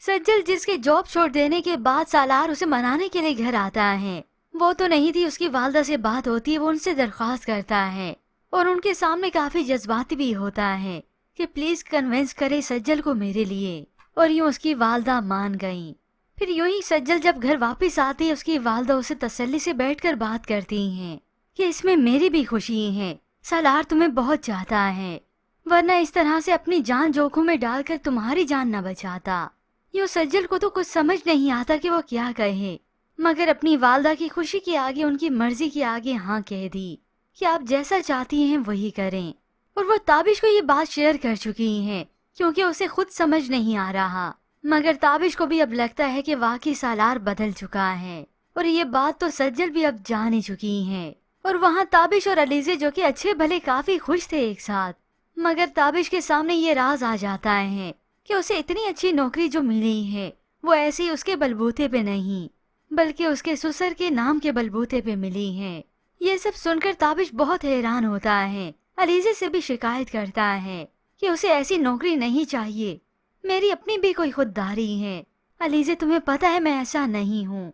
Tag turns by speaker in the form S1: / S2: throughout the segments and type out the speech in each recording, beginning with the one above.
S1: सज्जल जिसके जॉब छोड़ देने के बाद सालार उसे मनाने के लिए घर आता है, वो तो नहीं थी। उसकी वालदा से बात होती है, वो उनसे दरख्वास्त करता है और उनके सामने काफी जज्बाती भी होता है कि प्लीज कन्विंस करे सज्जल को मेरे लिए। और यूँ उसकी वालदा मान गई। फिर यूं ही सज्जल जब घर वापस आती है, उसकी वालदा उसे तसल्ली से बैठकर बात करती हैं कि इसमें मेरी भी खुशी है, सालार तुम्हें बहुत चाहता है, वरना इस तरह से अपनी जान जोखिम में डालकर तुम्हारी जान न बचाता। यूँ सज्जल को तो कुछ समझ नहीं आता कि वो क्या कहे, मगर अपनी वालदा की खुशी के आगे, उनकी मर्जी के आगे हाँ कह दी कि आप जैसा चाहती हैं वही करें। और वो ताबिश को ये बात शेयर कर चुकी हैं क्योंकि उसे खुद समझ नहीं आ रहा, मगर ताबिश को भी अब लगता है कि वाकई सालार बदल चुका है। और ये बात तो सज्जल भी अब जान ही चुकी हैं। और वहाँ ताबिश और अलीज़े जो कि अच्छे भले काफी खुश थे एक साथ, मगर ताबिश के सामने ये राज आ जाता है कि उसे इतनी अच्छी नौकरी जो मिली है वो ऐसी उसके बलबूते पे नहीं, बल्कि उसके ससुर के नाम के बलबूते पे मिली है। ये सब सुनकर ताबिश बहुत हैरान होता है। अलीज़े से भी शिकायत करता है कि उसे ऐसी नौकरी नहीं चाहिए, मेरी अपनी भी कोई खुददारी है। अलीज़े तुम्हें पता है मैं ऐसा नहीं हूँ।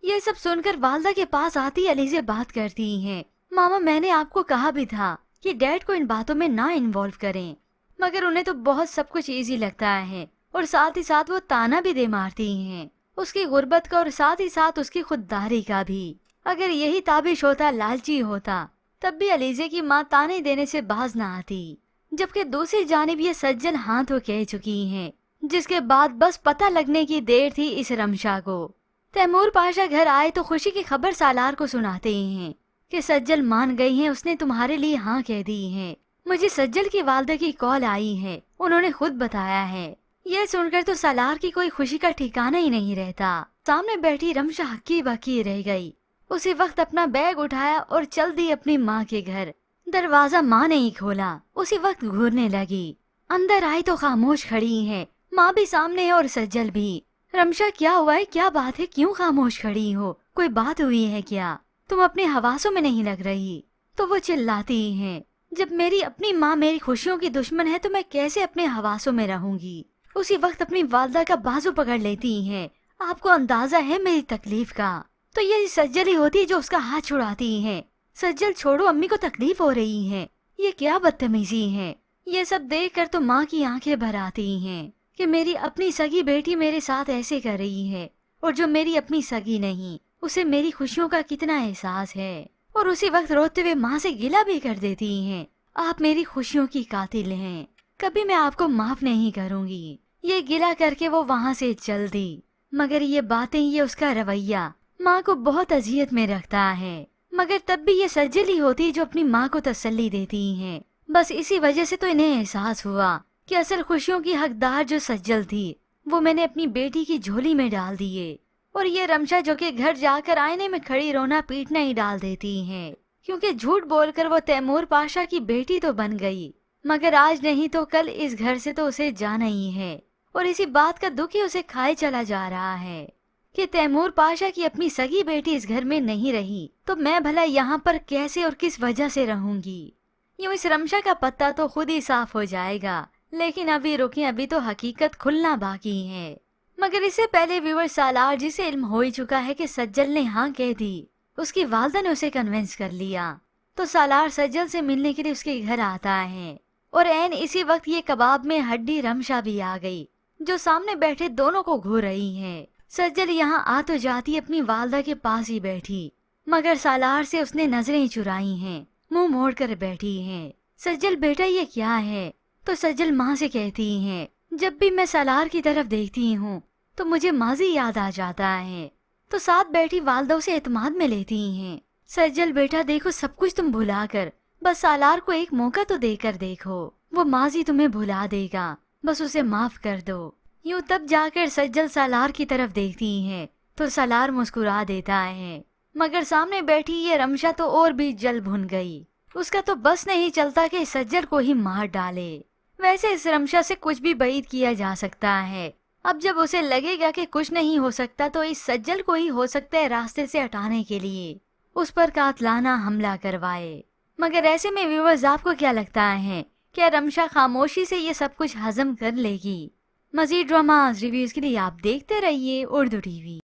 S1: ये सब सुनकर वालदा के पास आती अलीज़े बात करती हैं, मामा मैंने आपको कहा भी था कि डैड को इन बातों में ना इन्वॉल्व करें, मगर उन्हें तो बहुत सब कुछ इजी लगता है और साथ ही साथ वो ताना भी दे मारती हैं, उसकी गुर्बत का और साथ ही साथ उसकी खुददारी का भी। अगर यही ताबिश होता, लालची होता, तब भी अलीज़े की माँ ताने देने से बाज ना आती। जबकि दूसरी जानिब ये सज्जल हाँ तो कह चुकी हैं, जिसके बाद बस पता लगने की देर थी इस रमशा को। तैमूर पाशा घर आए तो खुशी की खबर सालार को सुनाते हैं कि सज्जल मान गई हैं, उसने तुम्हारे लिए हाँ कह दी है। मुझे सज्जल की वालदा की कॉल आई है, उन्होंने खुद बताया है। यह सुनकर तो सालार की कोई खुशी का ठिकाना ही नहीं रहता। सामने बैठी रमशा हक्की बक्की रह गई। उसी वक्त अपना बैग उठाया और चल दी अपनी माँ के घर। दरवाजा माँ ने ही खोला, उसी वक्त घूरने लगी। अंदर आई तो खामोश खड़ी है, माँ भी सामने है और सज्जल भी। रमशा क्या हुआ है, क्या बात है, क्यों खामोश खड़ी हो, कोई बात हुई है क्या, तुम अपने हवासों में नहीं लग रही। तो वो चिल्लाती हैं, जब मेरी अपनी माँ मेरी खुशियों की दुश्मन है तो मैं कैसे अपने हवासों में रहूंगी। उसी वक्त अपनी वालदा का बाजू पकड़ लेती हैं। आपको अंदाजा है मेरी तकलीफ का, तो ये सज्जल ही होती है जो उसका हाथ छुड़ाती है। सज्जल छोड़ो, अम्मी को तकलीफ हो रही है, ये क्या बदतमीजी है। ये सब देख कर तो माँ की आंखें भर आती हैं कि मेरी अपनी सगी बेटी मेरे साथ ऐसे कर रही है, और जो मेरी अपनी सगी नहीं उसे मेरी खुशियों का कितना एहसास है। और उसी वक्त रोते हुए माँ से गिला भी कर देती हैं, आप मेरी खुशियों की कातिल हैं, कभी मैं आपको माफ नहीं करूँगी। ये गिला करके वो वहाँ से चल दी। मगर ये बातें, ये उसका रवैया माँ को बहुत अजियत में रखता है। मगर तब भी ये सज्जल ही होती जो अपनी माँ को तसल्ली देती हैं। बस इसी वजह से तो इन्हें एहसास हुआ कि असल खुशियों की हकदार जो सज्जल थी वो मैंने अपनी बेटी की झोली में डाल दिए। और ये रमशा जो कि घर जाकर आईने में खड़ी रोना पीटना ही डाल देती हैं, क्योंकि झूठ बोलकर वो तैमूर पाशा की बेटी तो बन गई, मगर आज नहीं तो कल इस घर से तो उसे जाना ही है। और इसी बात का दुख ही उसे खाए चला जा रहा है कि तैमूर पाशा की अपनी सगी बेटी इस घर में नहीं रही तो मैं भला यहाँ पर कैसे और किस वजह से रहूंगी। यूँ इस रमशा का पत्ता तो खुद ही साफ हो जाएगा, लेकिन अभी रुकिए, अभी तो हकीकत खुलना बाकी है। मगर इससे पहले व्यूअर सालार, जिसे इल्म हो ही चुका है कि सज्जल ने हाँ कह दी, उसकी वालदा ने उसे कन्विंस कर लिया, तो सालार सज्जल से मिलने के लिए उसके घर आता है। और ऐन इसी वक्त ये कबाब में हड्डी रमशा भी आ गई, जो सामने बैठे दोनों को घूर रही है। सज्जल यहाँ आ तो जाती अपनी वालदा के पास ही बैठी, मगर सालार से उसने नजरें चुराई हैं, मुंह मोड़ कर बैठी है। सज्जल बेटा ये क्या है, तो सज्जल माँ से कहती हैं, जब भी मैं सालार की तरफ देखती हूँ तो मुझे माजी याद आ जाता है। तो साथ बैठी वालदा उसे एतमाद में लेती हैं, सज्जल बेटा देखो सब कुछ तुम भुला कर बस सालार को एक मौका तो देकर देखो, वो माजी तुम्हें भुला देगा, बस उसे माफ कर दो। यूँ तब जाकर सज्जल सालार की तरफ देखती हैं तो सालार मुस्कुरा देता है, मगर सामने बैठी ये रमशा तो और भी जल भुन गई। उसका तो बस नहीं चलता कि सज्जल को ही मार डाले। वैसे इस रमशा से कुछ भी बईद किया जा सकता है। अब जब उसे लगेगा कि कुछ नहीं हो सकता तो इस सज्जल को ही हो सकता है रास्ते से हटाने के लिए उस पर कातलाना हमला करवाए। मगर ऐसे में व्यूअर्स आपको क्या लगता है, क्या रमशा खामोशी से ये सब कुछ हजम कर लेगी? مزید ڈراماز ریویوز کے لیے آپ دیکھتے رہیے اردو ٹی وی۔